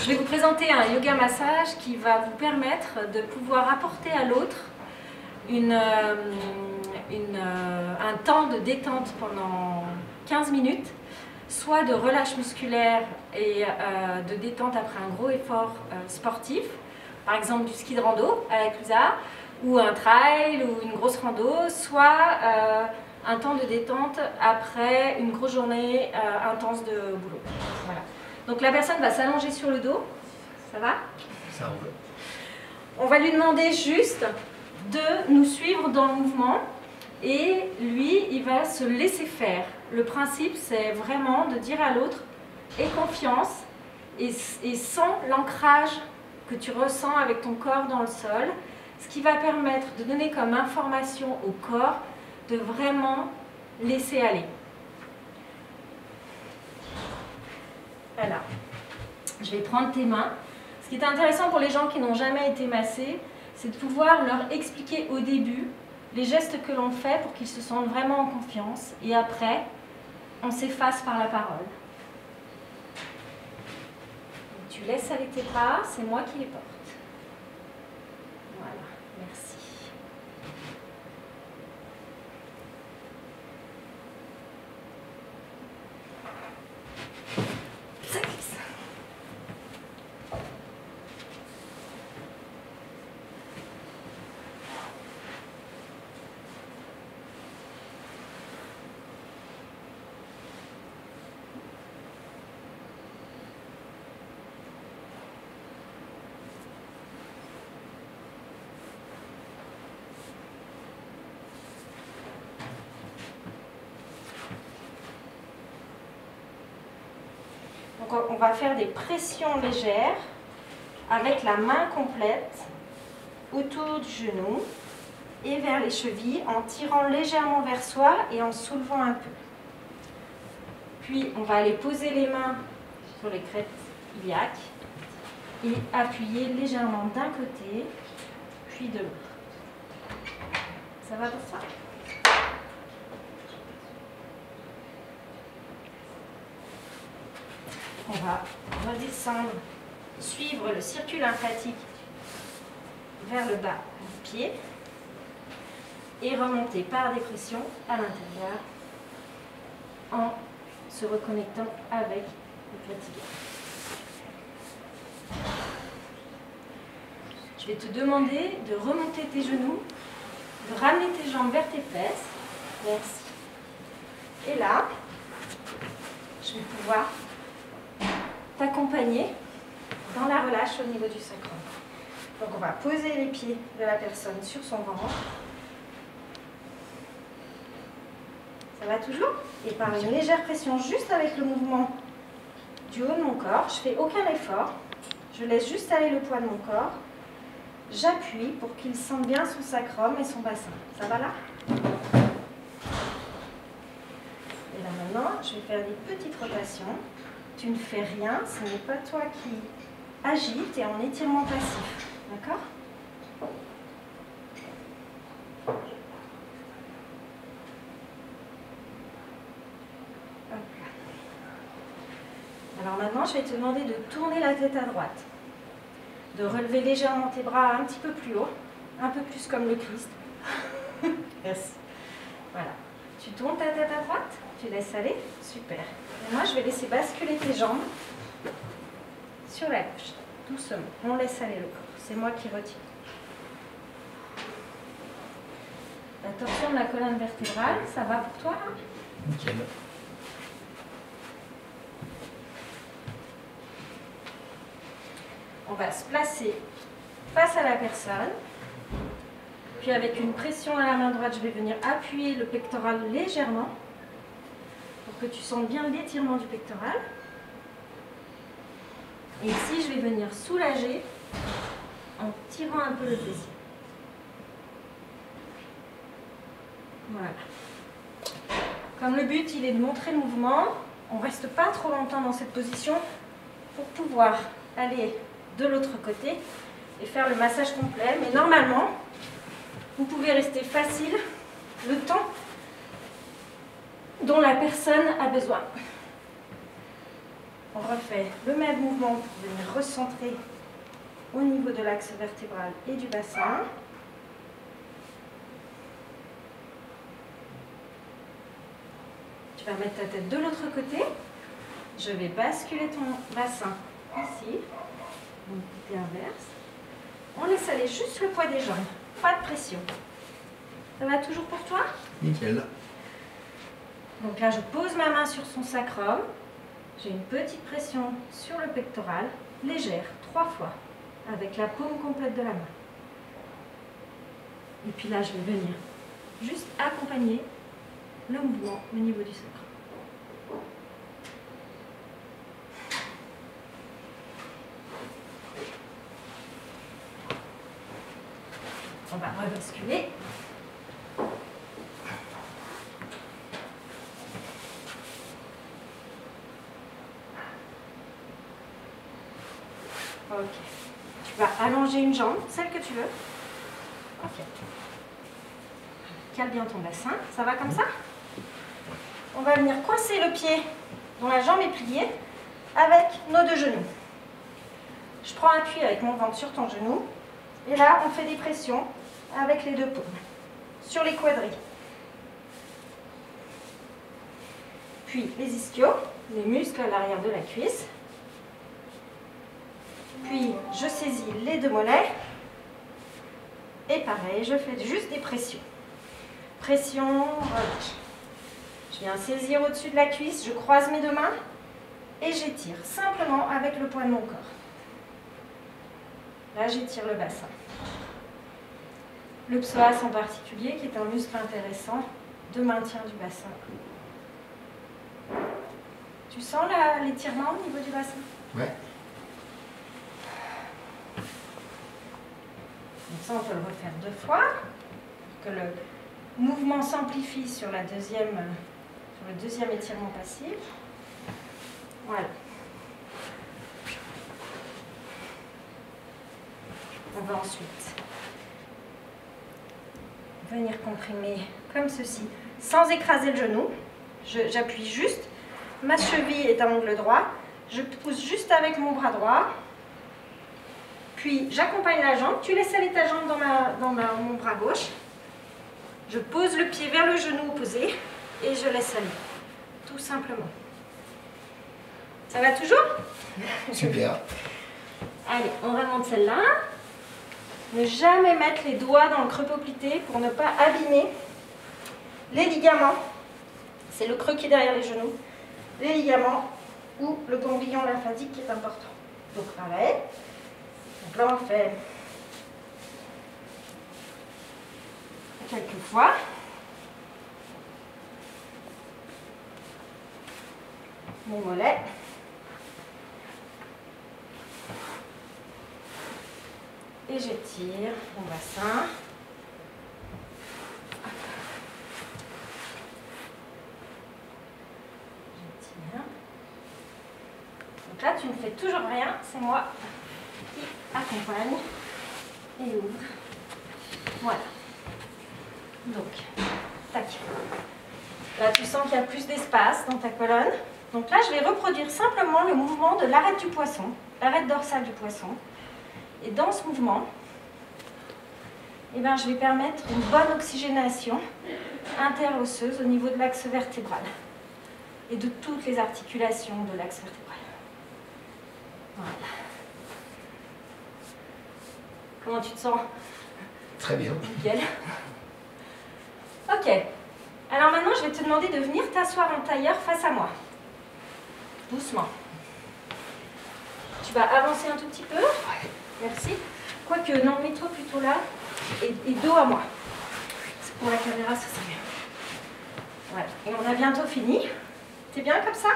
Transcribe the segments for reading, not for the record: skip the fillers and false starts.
Je vais vous présenter un yoga massage qui va vous permettre de pouvoir apporter à l'autre un temps de détente pendant 15 minutes, soit de relâche musculaire et de détente après un gros effort sportif, par exemple du ski de rando avec Lusa, ou un trail ou une grosse rando, soit un temps de détente après une grosse journée intense de boulot. Voilà. Donc la personne va s'allonger sur le dos, ça va? Ça roule. On va lui demander juste de nous suivre dans le mouvement et lui, il va se laisser faire. Le principe, c'est vraiment de dire à l'autre « aie confiance » et sans l'ancrage que tu ressens avec ton corps dans le sol, ce qui va permettre de donner comme information au corps de vraiment laisser aller. Alors, je vais prendre tes mains. Ce qui est intéressant pour les gens qui n'ont jamais été massés, c'est de pouvoir leur expliquer au début les gestes que l'on fait pour qu'ils se sentent vraiment en confiance. Et après, on s'efface par la parole. Tu laisses aller tes bras, c'est moi qui les porte. Voilà, merci. Ça glisse. Donc on va faire des pressions légères avec la main complète autour du genou et vers les chevilles en tirant légèrement vers soi et en soulevant un peu. Puis on va aller poser les mains sur les crêtes iliaques et appuyer légèrement d'un côté puis de l'autre. Ça va pour ça? On va redescendre, suivre le circuit lymphatique vers le bas du pied et remonter par des pressions à l'intérieur en se reconnectant avec le fatigue. Je vais te demander de remonter tes genoux, de ramener tes jambes vers tes fesses. Merci. Et là, je vais pouvoir t'accompagner dans la relâche au niveau du sacrum. Donc on va poser les pieds de la personne sur son ventre. Ça va toujours? Et par une légère pression juste avec le mouvement du haut de mon corps, je ne fais aucun effort. Je laisse juste aller le poids de mon corps. J'appuie pour qu'il sente bien son sacrum et son bassin. Ça va là? Et là maintenant, je vais faire des petites rotations. Tu ne fais rien, ce n'est pas toi qui agite et en étirement passif. D'accord? Alors maintenant, je vais te demander de tourner la tête à droite, de relever légèrement tes bras un petit peu plus haut, un peu plus comme le Christ. Merci. Voilà. Tu tournes ta tête à droite, tu laisses aller. Super. Et moi, je vais laisser basculer tes jambes sur la gauche, doucement. On laisse aller le corps. C'est moi qui retire. La torsion de la colonne vertébrale, ça va pour toi là? Nickel. On va se placer face à la personne. Puis avec une pression à la main droite, je vais venir appuyer le pectoral légèrement pour que tu sentes bien l'étirement du pectoral. Et ici, je vais venir soulager en tirant un peu le fessier. Voilà. Comme le but, il est de montrer le mouvement, on ne reste pas trop longtemps dans cette position pour pouvoir aller de l'autre côté et faire le massage complet. Mais normalement, vous pouvez rester facile le temps dont la personne a besoin. On refait le même mouvement pour venir recentrer au niveau de l'axe vertébral et du bassin. Tu vas mettre ta tête de l'autre côté. Je vais basculer ton bassin ici, donc côté inverse. On laisse aller juste le poids des jambes, pas de pression. Ça va toujours pour toi? Nickel. Donc là, je pose ma main sur son sacrum. J'ai une petite pression sur le pectoral, légère, 3 fois, avec la paume complète de la main. Et puis là, je vais venir juste accompagner le mouvement au niveau du sacrum. On va rebasculer. Ok. Tu vas allonger une jambe, celle que tu veux. Ok. Cale bien ton bassin. Ça va comme ça? On va venir coincer le pied dont la jambe est pliée avec nos 2 genoux. Je prends appui avec mon ventre sur ton genou. Et là, on fait des pressions avec les 2 paumes sur les quadris. Puis les ischios, les muscles à l'arrière de la cuisse. Puis je saisis les 2 mollets. Et pareil, je fais juste des pressions. Pression, relâche. Je viens saisir au-dessus de la cuisse, je croise mes 2 mains et j'étire simplement avec le poids de mon corps. Là, j'étire le bassin. Le psoas en particulier, qui est un muscle intéressant de maintien du bassin. Tu sens l'étirement au niveau du bassin? Ouais. Donc ça, on peut le refaire 2 fois, pour que le mouvement s'amplifie sur le deuxième étirement passif. Voilà. On va ensuite venir comprimer comme ceci, sans écraser le genou. J'appuie juste, ma cheville est à angle droit, je pousse juste avec mon bras droit, puis j'accompagne la jambe, tu laisses aller ta jambe dans mon bras gauche, je pose le pied vers le genou opposé et je laisse aller, tout simplement. Ça va toujours? Super. Allez, on remonte celle-là. Ne jamais mettre les doigts dans le creux poplité pour ne pas abîmer les ligaments. C'est le creux qui est derrière les genoux. Les ligaments ou le ganglion lymphatique qui est important. Donc pareil. Donc là on fait quelques fois. Mon mollet. Et j'étire mon bassin. J'étire. Donc là, tu ne fais toujours rien, c'est moi qui accompagne et ouvre. Voilà. Donc, tac. Là, tu sens qu'il y a plus d'espace dans ta colonne. Donc là, je vais reproduire simplement le mouvement de l'arête du poisson, l'arête dorsale du poisson. Et dans ce mouvement, eh ben, je vais permettre une bonne oxygénation interosseuse au niveau de l'axe vertébral et de toutes les articulations de l'axe vertébral. Voilà. Comment tu te sens? Très bien. Nickel. Ok. Alors maintenant, je vais te demander de venir t'asseoir en tailleur face à moi. Doucement. Tu vas avancer un tout petit peu. Merci. Quoique, non, mets-toi plutôt là et dos à moi. C'est pour la caméra, ça serait bien. Voilà. Et on a bientôt fini. T'es bien comme ça?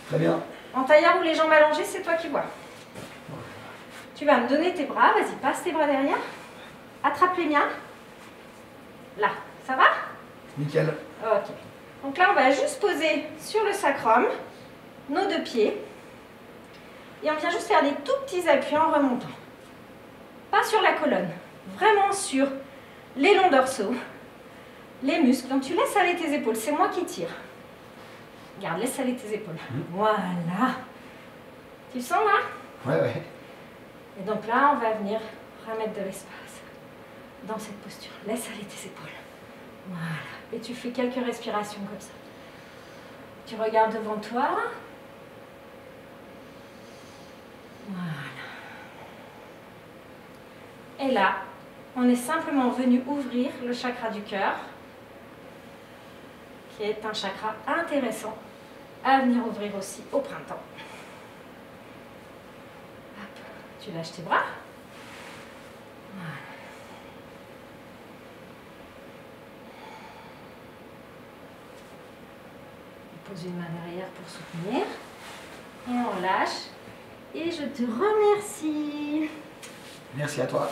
Très bien. En tailleur ou les jambes allongées, c'est toi qui vois. Tu vas me donner tes bras. Vas-y, passe tes bras derrière. Attrape les miens. Là. Ça va? Nickel. Ok. Donc là, on va juste poser sur le sacrum nos 2 pieds. Et on vient juste faire des tout petits appuis en remontant. Pas sur la colonne, vraiment sur les longs dorsaux, les muscles. Donc tu laisses aller tes épaules, c'est moi qui tire. Regarde, laisse aller tes épaules. Voilà. Tu sens là? Ouais, ouais. Et donc là, on va venir remettre de l'espace dans cette posture. Laisse aller tes épaules. Voilà. Et tu fais quelques respirations comme ça. Tu regardes devant toi. Voilà. Et là, on est simplement venu ouvrir le chakra du cœur, qui est un chakra intéressant à venir ouvrir aussi au printemps. Hop. Tu lâches tes bras. Voilà. On pose une main derrière pour soutenir. Et on lâche. Et je te remercie. Merci à toi.